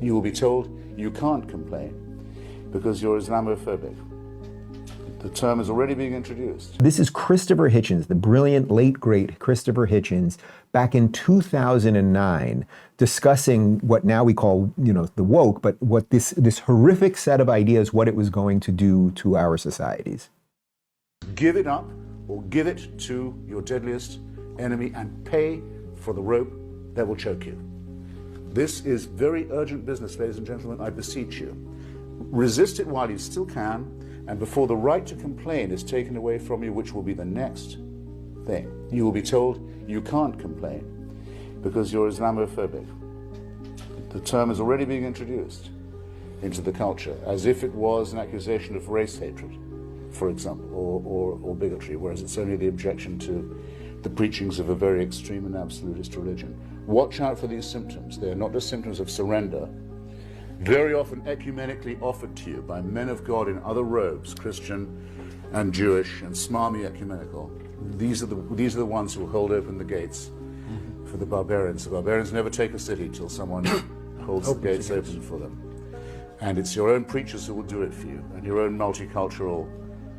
You will be told you can't complain because you're Islamophobic. The term is already being introduced. This is Christopher Hitchens, the brilliant, late, great Christopher Hitchens, back in 2009, discussing what now we call, the woke, but what this horrific set of ideas, what it was going to do to our societies. Give it up or give it to your deadliest enemy and pay for the rope that will choke you. This is very urgent business, ladies and gentlemen, I beseech you. Resist it while you still can, and before the right to complain is taken away from you, which will be the next thing. You will be told you can't complain because you're Islamophobic. The term is already being introduced into the culture as if it was an accusation of race hatred, for example, or bigotry, whereas it's only the objection to the preachings of a very extreme and absolutist religion. Watch out for these symptoms. They're not just symptoms of surrender, very often ecumenically offered to you by men of God in other robes, Christian and Jewish and smarmy ecumenical. These are the ones who will hold open the gates for the barbarians. The barbarians never take a city till someone holds the gates open for them. And it's your own preachers who will do it for you, and your own multicultural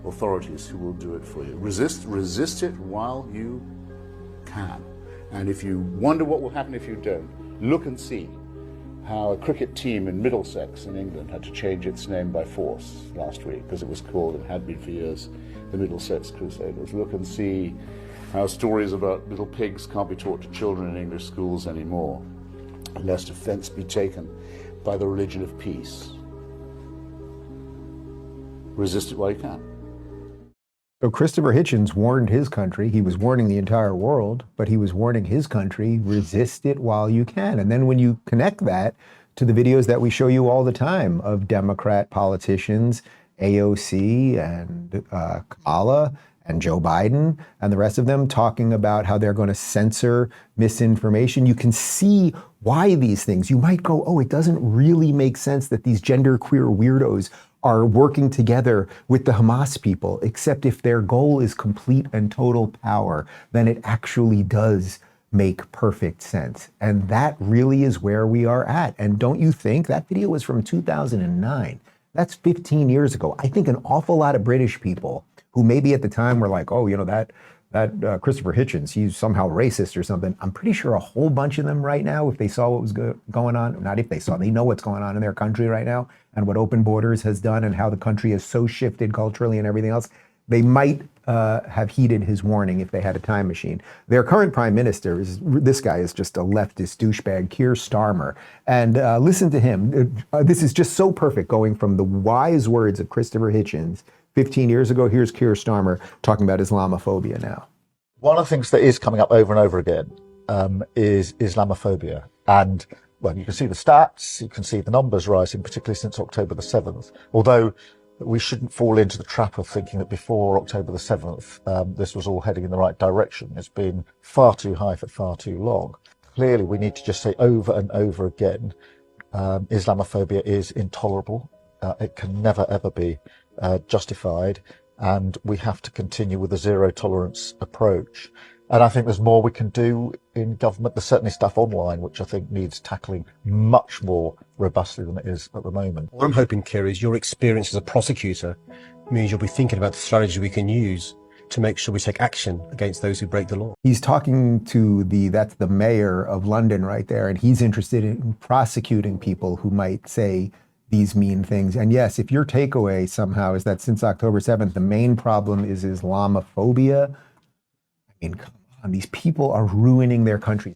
authorities who will do it for you. Resist it while you can. And if you wonder what will happen if you don't, look and see how a cricket team in Middlesex in England had to change its name by force last week because it was called, and had been for years, the Middlesex Crusaders. Look and see how stories about little pigs can't be taught to children in English schools anymore, lest offense be taken by the religion of peace. Resist it while you can. So Christopher Hitchens warned his country, he was warning the entire world, but he was warning his country, resist it while you can. And then when you connect that to the videos that we show you all the time of Democrat politicians, AOC and Kamala and Joe Biden and the rest of them talking about how they're going to censor misinformation, you can see why these things, you might go, oh, it doesn't really make sense that these genderqueer weirdos are working together with the Hamas people, except if their goal is complete and total power, then it actually does make perfect sense. And that really is where we are at. And don't you think that video was from 2009? That's 15 years ago. I think an awful lot of British people who maybe at the time were like, oh, that Christopher Hitchens, he's somehow racist or something. I'm pretty sure a whole bunch of them right now, if they saw what was going on, not if they saw, they know what's going on in their country right now and what open borders has done and how the country is so shifted culturally and everything else. They might have heeded his warning if they had a time machine. Their current prime minister, this guy is just a leftist douchebag, Keir Starmer. And listen to him. This is just so perfect, going from the wise words of Christopher Hitchens 15 years ago. Here's Keir Starmer talking about Islamophobia now. One of the things that is coming up over and over again is Islamophobia. And, well, you can see the stats, you can see the numbers rising, particularly since October the 7th. Although we shouldn't fall into the trap of thinking that before October the 7th, this was all heading in the right direction. It's been far too high for far too long. Clearly, we need to just say over and over again, Islamophobia is intolerable. It can never, ever be justified, and we have to continue with a zero tolerance approach. And I think there's more we can do in government. There's certainly stuff online which I think needs tackling much more robustly than it is at the moment. What I'm hoping, Keir, is your experience as a prosecutor means you'll be thinking about the strategy we can use to make sure we take action against those who break the law. He's talking to that's the mayor of London right there, and he's interested in prosecuting people who might say these mean things. And yes, if your takeaway somehow is that since October 7th, the main problem is Islamophobia, I mean, come on, these people are ruining their country.